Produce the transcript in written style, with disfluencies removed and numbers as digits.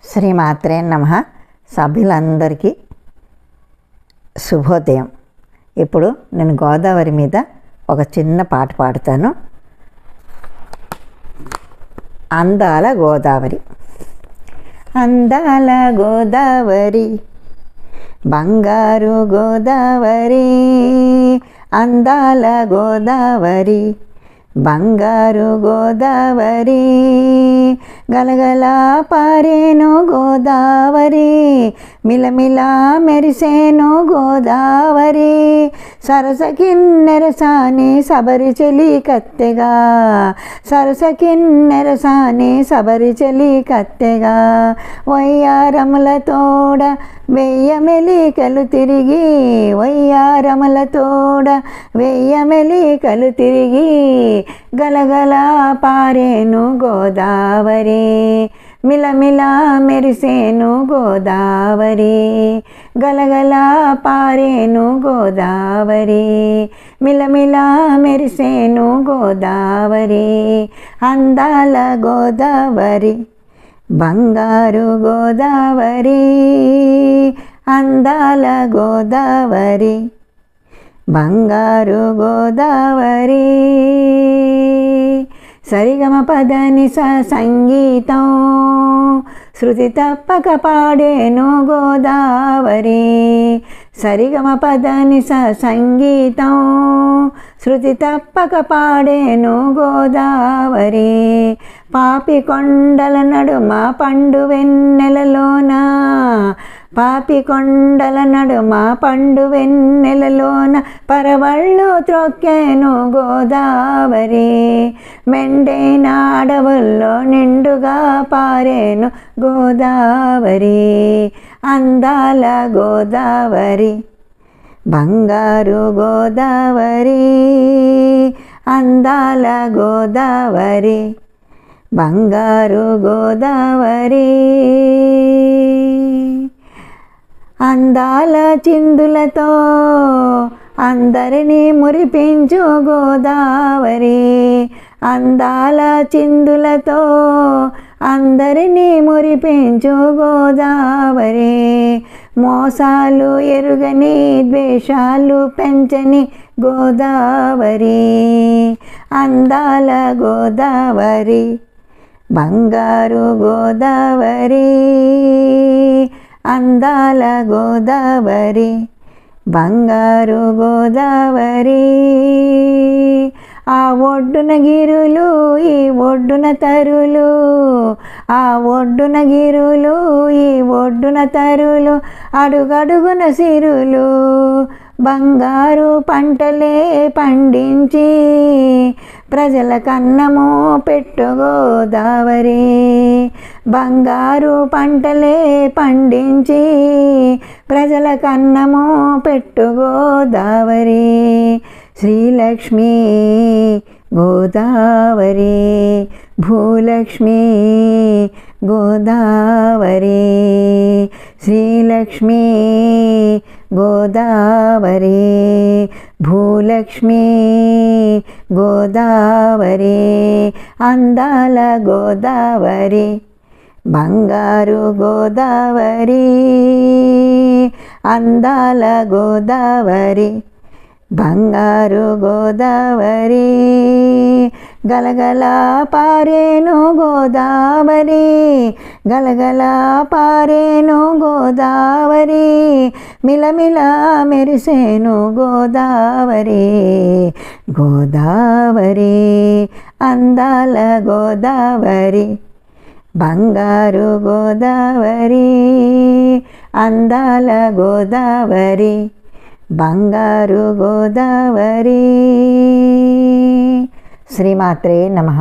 శ్రీమాత్రే నమః. సభ్యులందరికీ శుభోదయం. ఇప్పుడు నేను గోదావరి మీద ఒక చిన్న పాట పాడుతాను. అందాల గోదావరి. అందాల గోదావరి, బంగారు గోదావరి, అందాల గోదావరి, బంగారు గోదావరి, గలగల పారేను గోదావరి, మిలమిలా మెరిసేను గోదావరి, సరస కిన్నెరసాని సబరి చెలి కత్తెగా, సరస కిన్నెరసాని సబరి చెలి కత్తెగా, వయ్యారముల తోడ వెయ్య మెలికలు తిరిగి, వయ్యారముల తోడ వెయ్య మెలికలు తిరిగి, గలగల పారేను గోదావరి, మిలమిలా మెరిసేను గోదావరి, గలగల పారేను గోదావరి, మిలమిలా మెరిసేను గోదావరి, అందాల గోదావరి, బంగారు గోదావరి, అందాల గోదావరి, బంగారు గోదావరి. సరిగమ పదని సంగీతం శృతి తప్పక పాడేను గోదావరి, సరిగమ పదని సంగీతం శృతి తప్పక పాడేను గోదావరి, పాపి కొండల నడుమ పండు వెన్నెలలోన, పాపి కొండల నడుమ పండు వెన్నెలలోన పరవళ్ళు త్రొక్కేను గోదావరి, మెండైన అడవుల్లో నిండుగా పారేను గోదావరి, అందాల గోదావరి, బంగారు గోదావరి, అందాల గోదావరి, బంగారు గోదావరి, అందాల చిందులతో అందరినీ మురిపించు గోదావరి, అందాల చిందులతో అందరినీ మురిపించు గోదావరి, మోసాలు ఎరుగని ద్వేషాలు పెంచని గోదావరి, అందాల గోదావరి, బంగారు గోదావరి, అందాల గోదావరి, బంగారు గోదావరి, ఆ ఒడ్డున గిరులు ఈ ఒడ్డున తరులు, ఆ ఒడ్డున గిరులు ఈ ఒడ్డున తరులు, అడుగడుగున సిరులు, బంగారు పంటలే పండించి ప్రజల కన్నము పెట్టు గోదావరి, బంగారు పంటలే పండించి ప్రజల కన్నము పెట్టు గోదావరి, శ్రీలక్ష్మి గోదావరి, భూలక్ష్మి గోదావరి, శ్రీలక్ష్మి గోదావరి, భూలక్ష్మి గోదావరి, అందాల గోదావరి, బంగారు గోదావరి, అందాల గోదావరి, బంగారు గోదావరి, గలగల పారేను గోదావరి, గలగల పారేను గోదావరి, మిలమిల మెరిసేను గోదావరి, గోదావరి, అందాల గోదావరి, బంగారు గోదావరి, అందాల గోదావరి, బంగారు గోదావరి. శ్రీమాత్రే నమః.